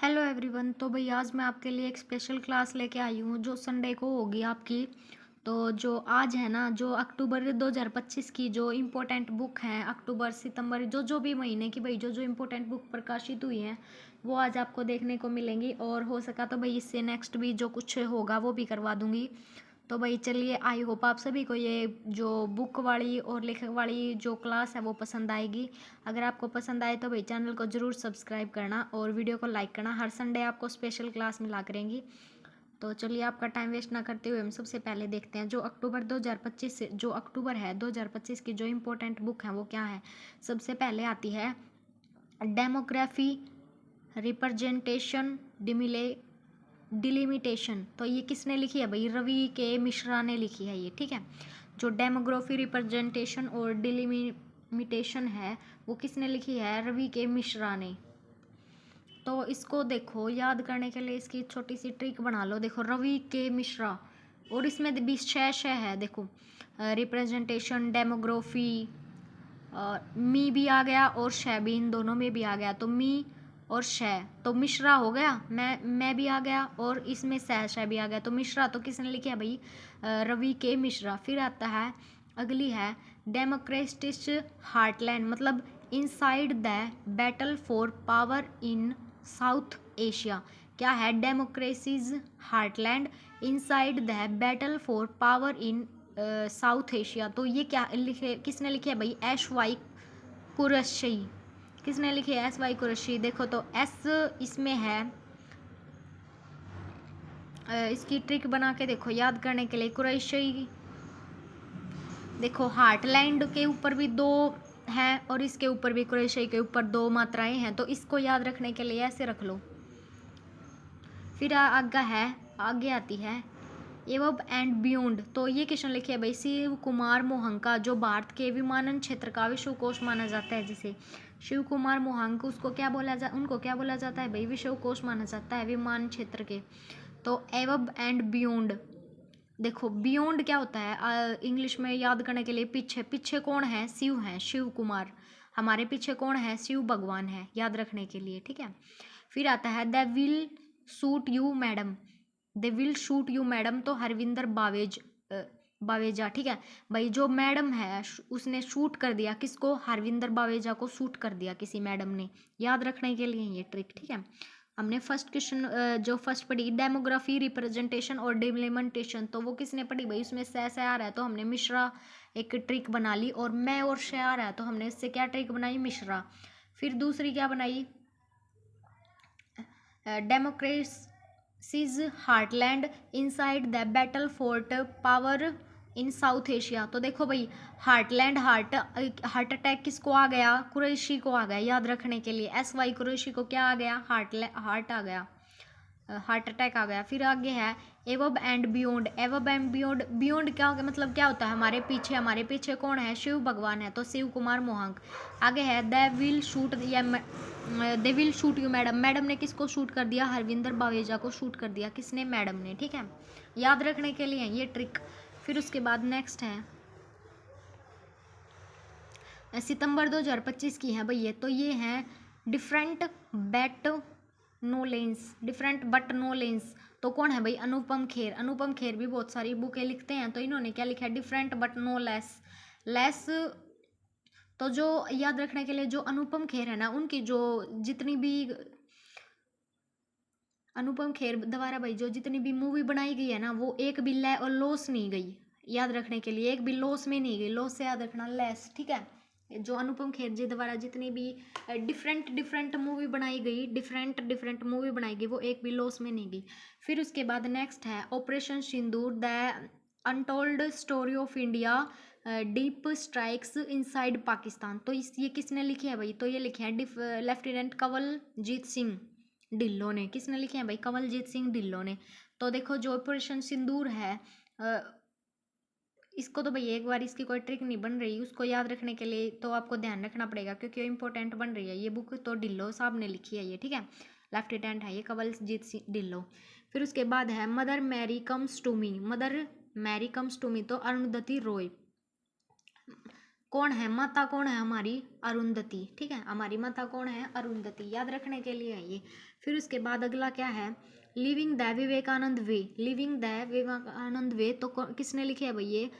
Hello everyone. तो भाई आज मैं आपके लिए एक स्पेशल क्लास लेके आई हूँ जो संडे को होगी आपकी। तो जो आज है ना, जो अक्टूबर 2025 की जो इम्पोर्टेंट बुक हैं, अक्टूबर सितंबर जो जो भी महीने की भाई जो जो इम्पोर्टेंट बुक प्रकाशित हुई हैं वो आज आपको देखने को मिलेंगी। और हो सका तो भाई इससे नेक्स्ट भी जो कुछ होगा वो भी करवा दूंगी। तो भाई चलिए, आई होप आप सभी को ये जो बुक वाली और लेखक वाली जो क्लास है वो पसंद आएगी। अगर आपको पसंद आए तो भाई चैनल को ज़रूर सब्सक्राइब करना और वीडियो को लाइक करना। हर संडे आपको स्पेशल क्लास मिला करेंगी। तो चलिए आपका टाइम वेस्ट ना करते हुए हम सबसे पहले देखते हैं जो अक्टूबर 2025 से जो अक्टूबर है 2025 की जो इम्पोर्टेंट बुक है वो क्या है। सबसे पहले आती है डेमोग्राफी रिप्रेजेंटेशन डिलिमिटेशन। तो ये किसने लिखी है भाई? रवि के मिश्रा ने लिखी है ये, ठीक है। जो डेमोग्राफी रिप्रेजेंटेशन और डिलिमिटेशन है वो किसने लिखी है? रवि के मिश्रा ने। तो इसको देखो, याद करने के लिए इसकी छोटी सी ट्रिक बना लो। देखो, रवि के मिश्रा और इसमें भी शह है। देखो, रिप्रेजेंटेशन, डेमोग्राफी, मी भी आ गया और शह भी, इन दोनों में भी आ गया। तो मी और शह तो मिश्रा हो गया। मैं भी आ गया और इसमें शह भी आ गया। तो मिश्रा तो किसने लिखा है भाई? रवि के मिश्रा। फिर आता है, अगली है डेमोक्रेटिक हार्टलैंड, मतलब inside the battle for power in South Asia. क्या है? Democracies heartland inside the battle for power in South Asia. तो ये क्या लिखे, किसने लिखे है भाई? S Y Qureshi. किसने लिखे है? S Y Qureshi. देखो तो एस इसमें है, इसकी ट्रिक बना के देखो याद करने के लिए। कुरैशी, देखो हार्टलैंड के ऊपर भी दो हैं और इसके ऊपर भी, कुरैशी के ऊपर दो मात्राएं हैं। तो इसको याद रखने के लिए ऐसे रख लो। फिर आगे आती है एवब एंड बियॉन्ड। तो ये किसने लिखे है भाई? शिव कुमार मोहंका, जो भारत के विमानन क्षेत्र का विश्वकोश माना जाता है। जिसे शिव कुमार मोहंक, उसको क्या बोला उनको क्या बोला जाता है भाई? विश्वकोश माना जाता है विमान क्षेत्र के। तो एवब एंड बियॉन्ड। देखो बियॉन्ड क्या होता है इंग्लिश में याद करने के लिए? पीछे। पीछे कौन है? शिव है, शिव कुमार। हमारे पीछे कौन है? शिव भगवान है, याद रखने के लिए, ठीक है। फिर आता है the will suit you madam. They will shoot you madam, तो हरविंदर बावेजा, ठीक है भाई। जो मैडम है उसने शूट कर दिया किसको? हरविंदर बावेजा को शूट कर दिया किसी मैडम ने, याद रखने के लिए ये ट्रिक, ठीक है। हमने फर्स्ट क्वेश्चन जो फर्स्ट पढ़ी डेमोग्राफी रिप्रेजेंटेशन और डिलिमिटेशन, तो वो किसने पढ़ी भाई? उसमें से आ रहा है तो हमने मिश्रा एक ट्रिक बना ली। और मैं और शह आ रहा है तो हमने इससे क्या ट्रिक बनाई? मिश्रा। फिर दूसरी क्या बनाई? Democracies heartland inside the battle fort power in South Asia. तो देखो भाई, हार्टलैंड, हार्ट अटैक किसको आ गया? कुरैशी को आ गया, याद रखने के लिए। एस वाई कुरैशी को क्या आ गया? हार्ट आ गया, हार्ट अटैक आ गया। फिर आगे है एवब and beyond. एवब and beyond, beyond क्या हो गया? मतलब क्या होता है? हमारे पीछे। हमारे पीछे कौन है? शिव भगवान है, तो शिव कुमार मोहंक। आगे है दे विल शूट या they will shoot you madam. Madam ने किसको शूट कर दिया? हरविंदर बावेजा को शूट कर दिया। किसने? मैडम ने, ठीक है। याद रखने के लिए ये ट्रिक। फिर उसके बाद नेक्स्ट है सितंबर 2025 की है भाई ये। तो ये है different but no less, different but no less. तो कौन है भाई? अनुपम खेर। अनुपम खेर भी बहुत सारी बुकें लिखते हैं, तो इन्होंने क्या लिखा है? Different but no less. Less, तो जो याद रखने के लिए जो अनुपम खेर है ना, उनकी जो जितनी भी अनुपम खेर द्वारा भाई जो जितनी भी मूवी बनाई गई है ना, वो एक भी लै और लॉस नहीं गई। याद रखने के लिए एक भी लॉस में नहीं गई। लॉस से याद रखना लेस, ठीक है। जो अनुपम खेर जी द्वारा जितनी भी डिफरेंट डिफरेंट मूवी बनाई गई, डिफरेंट डिफरेंट मूवी बनाई गई, वो एक भी लॉस में नहीं गई। फिर उसके बाद नेक्स्ट है operation Sindoor the untold story of India deep strikes inside Pakistan. तो ये किसने लिखी है भाई? तो ये लिखे हैं लेफ्टिनेंट कंवलजीत सिंह ढिल्लों ने। किसने लिखे हैं भाई? कंवलजीत सिंह ढिल्लों ने। तो देखो जो ऑपरेशन सिंदूर है, इसको तो भाई एक बार इसकी कोई ट्रिक नहीं बन रही, उसको याद रखने के लिए तो आपको ध्यान रखना पड़ेगा क्योंकि वो इंपॉर्टेंट बन रही है ये बुक। तो ढिल्लो साहब ने लिखी है ये, ठीक है। लेफ्टिनेंट है ये कंवलजीत सिंह ढिल्लो। फिर उसके बाद है Mother Mary comes to me. Mother Mary comes to me, तो अरुंधति रॉय। कौन है माता, कौन है हमारी अरुंधति, ठीक है, हमारी माता कौन है अरुंधति, याद रखने के लिए है ये। फिर उसके बाद अगला क्या है, living the Vivekananda way, living the Vivekananda way तो किसने लिखे है भाई ये,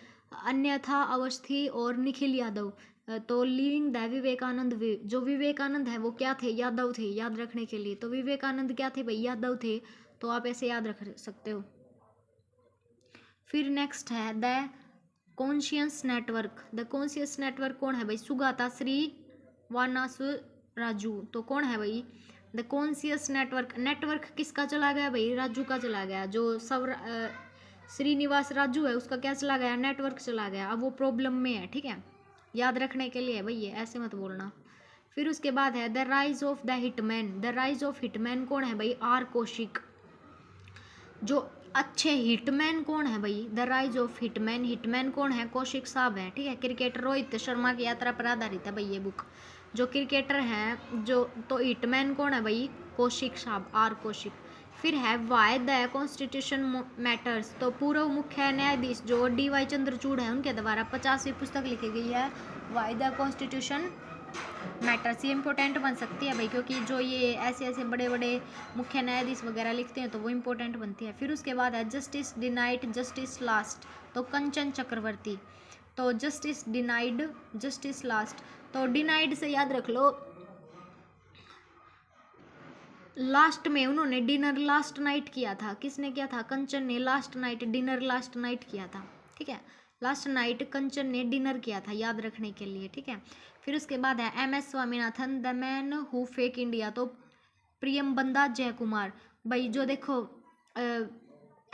अन्यथा अवस्थी और निखिल यादव। तो लिविंग द विवेकानंद वे, जो विवेकानंद है वो क्या थे, यादव थे, याद रखने के लिए। तो विवेकानंद क्या थे भाई, यादव थे, तो आप ऐसे याद रख सकते हो। फिर नेक्स्ट है the conscious network, the conscious network कौन है भाई, सुगाता श्री वानास राजू। तो कौन है भाई द कॉन्शियस नेटवर्क, नेटवर्क किसका चला गया भाई, राजू का चला गया, जो सब श्रीनिवास राजू है उसका क्या चला गया, नेटवर्क चला गया, अब वो प्रॉब्लम में है, ठीक है, याद रखने के लिए है भाई ये, ऐसे मत बोलना। फिर उसके बाद है the rise of the hitman, the rise of hitman कौन है भाई, आर कौशिक। जो अच्छे हिटमैन कौन है भाई, the rise of hitman, hitman कौन है, कौशिक साहब है, ठीक है, क्रिकेटर रोहित शर्मा की यात्रा पर आधारित है भाई ये बुक। जो क्रिकेटर हैं जो, तो हिटमैन कौन है भाई, कौशिक साहब, आर कौशिक। फिर है वाई द कॉन्स्टिट्यूशन मैटर्स, तो पूर्व मुख्य न्यायाधीश जो DY चंद्रचूड़ है उनके द्वारा 50वीं पुस्तक लिखी गई है, वाई द कॉन्स्टिट्यूशन मैटर्स। ये इंपॉर्टेंट बन सकती है भाई, क्योंकि जो ये ऐसे ऐसे बड़े बड़े मुख्य न्यायाधीश वगैरह लिखते हैं तो वो इंपॉर्टेंट बनती है। फिर उसके बाद है जस्टिस डिनाइड जस्टिस लास्ट, तो कंचन चक्रवर्ती। तो जस्टिस डिनाइड जस्टिस लास्ट, तो डिनाइड से याद रख लो, लास्ट में उन्होंने डिनर लास्ट नाइट किया था, किसने किया था, कंचन ने last night dinner last night किया था, ठीक है, लास्ट नाइट कंचन ने डिनर किया था, याद रखने के लिए, ठीक है। फिर उसके बाद है MS Swaminathan the man who fake India, तो प्रियम्बदा जयकुमार भाई, जो देखो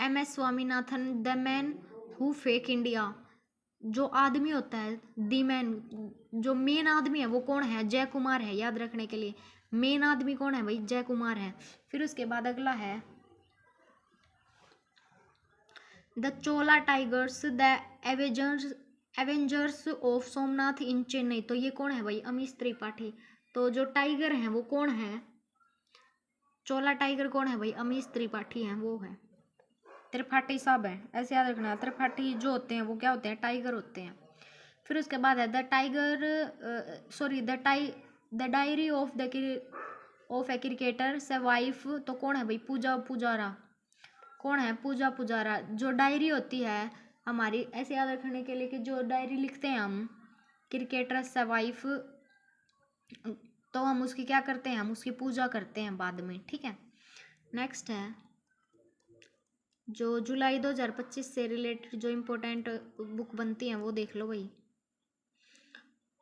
MS Swaminathan the man who fake India, जो आदमी होता है दी मैन, जो मेन आदमी है वो कौन है, जय कुमार है, याद रखने के लिए, मेन आदमी कौन है भाई, जय कुमार है। फिर उसके बाद अगला है the Chola tigers the avengers of Somnath in Chennai, तो ये कौन है भाई, अमीश त्रिपाठी। तो जो टाइगर हैं वो कौन है, चोला टाइगर कौन है भाई, अमीश त्रिपाठी हैं, वो है, त्रिपाठी साहब हैं, ऐसे याद रखना, त्रिपाठी जो होते हैं वो क्या होते हैं, टाइगर होते हैं। फिर उसके बाद है the tiger sorry the diary of a cricketer से वाइफ, तो कौन है भाई, पूजा पुजारा, कौन है, पूजा पुजारा। जो डायरी होती है हमारी, ऐसे याद रखने के लिए कि जो डायरी लिखते हैं हम क्रिकेटर से वाइफ, तो हम उसकी क्या करते हैं, हम उसकी पूजा करते हैं बाद में, ठीक है। नेक्स्ट है जो जुलाई 2025 से रिलेटेड जो इम्पोर्टेंट बुक बनती हैं वो देख लो भाई,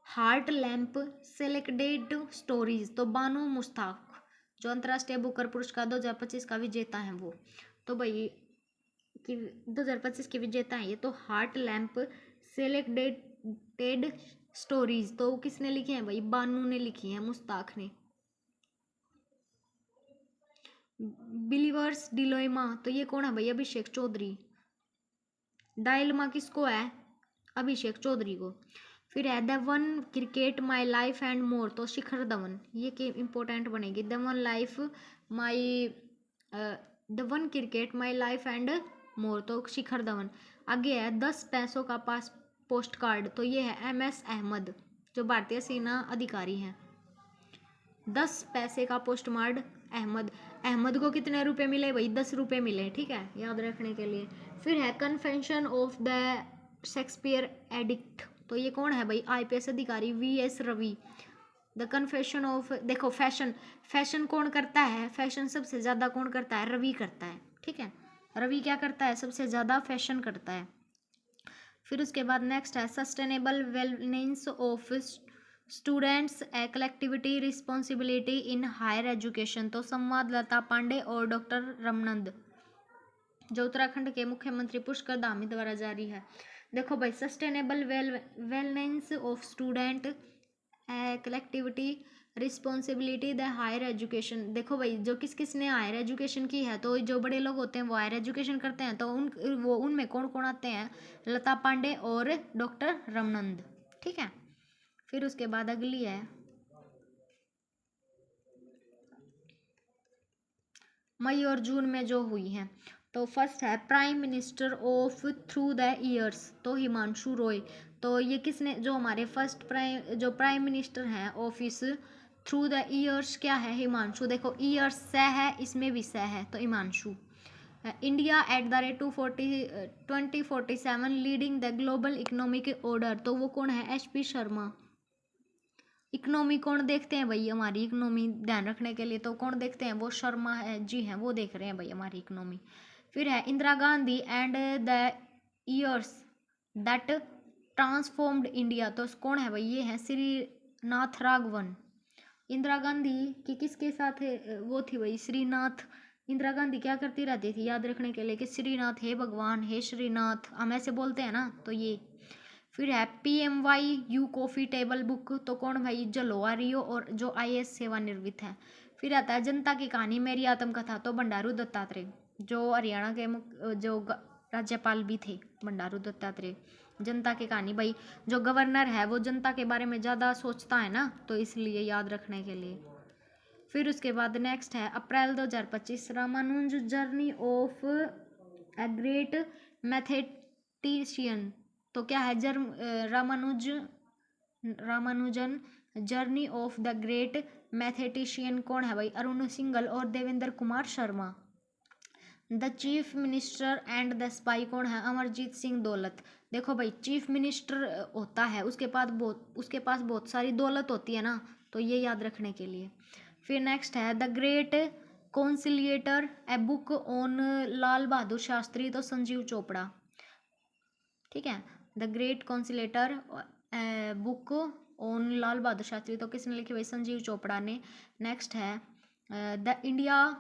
हार्ट लैम्प सेलेक्टेड स्टोरीज, तो बानो मुश्ताक जो अंतर्राष्ट्रीय बुकर पुरस्कार 2025 का विजेता है वो, तो भाई कि 2025 की विजेता है ये, तो हार्ट लैम्प सेलेक्टेड स्टोरीज, तो किसने लिखे हैं भाई, बानू ने लिखी है, मुश्ताक ने। बिलीवर्स डिलोमा, तो ये कौन है भाई, अभिषेक चौधरी। डायलमा किसको है, अभिषेक चौधरी को। फिर है the one cricket my life and more, तो शिखर धवन, ये के इंपॉर्टेंट बनेगी, the one life my the one cricket my life and more, तो शिखर धवन। आगे है 10 पैसों का पास पोस्ट कार्ड, तो ये है MS अहमद जो भारतीय सेना अधिकारी हैं। 10 पैसे का पोस्ट कार्ड अहमद, अहमद को कितने रुपए मिले भाई, 10 रुपये मिले, ठीक है, याद रखने के लिए। फिर है confession of the Shakespeare addict, तो ये कौन है भाई, IPS अधिकारी VS Ravi. The confession of, देखो फैशन कौन करता है, फैशन सबसे ज़्यादा कौन करता है, रवि करता है, ठीक है, रवि क्या करता है, सबसे ज़्यादा फैशन करता है। फिर उसके बाद नेक्स्ट है sustainable wellness of students a collectivity responsibility in higher education, तो संवादलता पांडे और डॉक्टर रमनंद जो उत्तराखंड के मुख्यमंत्री पुष्कर धामी द्वारा जारी है। देखो भाई sustainable wellness of student collectivity responsibility the higher education, देखो भाई जो किस ने हायर एजुकेशन की है, तो जो बड़े लोग होते हैं वो हायर एजुकेशन करते हैं, तो उनमें कौन कौन आते हैं, लता पांडे और डॉक्टर रमनंद, ठीक है। फिर उसके बाद अगली है मई और जून में जो हुई हैं, तो फर्स्ट है prime minister of through the years, तो हिमांशु रॉय। तो ये किसने, जो हमारे फर्स्ट प्राइम मिनिस्टर हैं ऑफिस थ्रू द ईयर्स क्या है, हिमांशु। देखो ईयर्स स है, इसमें भी स है, तो Himanshu. India at the rate 2047 leading the global economic order, तो वो कौन है, HP शर्मा। इकोनॉमी कौन देखते हैं भाई, हमारी इकोनॉमी ध्यान रखने के लिए तो कौन देखते हैं, वो शर्मा है जी हैं, वो देख रहे हैं भाई हमारी इकोनॉमी। फिर है Indira Gandhi and the years that transformed India, तो कौन है भाई, ये है श्रीनाथ राघवन। इंदिरा गांधी की किसके साथ वो थी भाई, श्रीनाथ। इंदिरा गांधी क्या करती रहती थी, याद रखने के लिए कि श्रीनाथ हे भगवान हे श्रीनाथ, हम ऐसे बोलते हैं ना, तो ये। फिर है PMYU कॉफी टेबल बुक, तो कौन भाई, जलोआ रियो और जो IAS सेवानिवृत्त है। फिर आता है जनता की कहानी मेरी आत्मकथा, तो बंडारू दत्तात्रेय, जो हरियाणा के जो राज्यपाल भी थे, बंडारू दत्तात्रेय। जनता की कहानी भाई, जो गवर्नर है वो जनता के बारे में ज़्यादा सोचता है ना, तो इसलिए याद रखने के लिए। फिर उसके बाद नेक्स्ट है April 2025 Ramanuja journey of a great mathematician, तो क्या है Ramanujan journey of the great mathematician, कौन है भाई, अरुण सिंघल और Devendra Kumar Sharma. The chief minister and the spy, कौन है, अमरजीत सिंह दौलत। देखो भाई चीफ मिनिस्टर होता है, उसके पास बहुत सारी दौलत होती है ना, तो ये याद रखने के लिए। फिर नेक्स्ट है the great conciliator a book on Lal Bahadur Shastri, तो संजीव चोपड़ा। ठीक है, the great conciliator book on Lal Bahadur Shastri, तो किसने लिखी भाई, संजीव चोपड़ा ने। नेक्स्ट है the India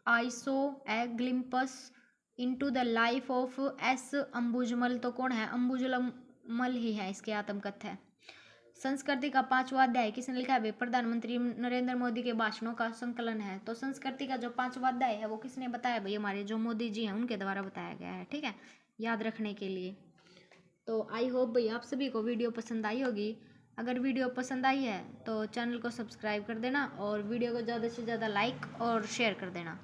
I saw a glimpse into the life of S Ambujammal, तो कौन है, अंबुजमल ही है, इसके आत्मकथा है। संस्कृति का 5वां अध्याय किसने लिखा है भाई, प्रधानमंत्री नरेंद्र मोदी के भाषणों का संकलन है। तो संस्कृति का जो 5वां अध्याय है वो किसने बताया भाई, हमारे जो मोदी जी हैं उनके द्वारा बताया गया है। ठीक है, याद रखने के लिए। तो आई होप भाई आप सभी को वीडियो पसंद आई होगी। अगर वीडियो पसंद आई है तो चैनल को सब्सक्राइब कर देना और वीडियो को ज़्यादा से ज़्यादा लाइक और शेयर कर देना।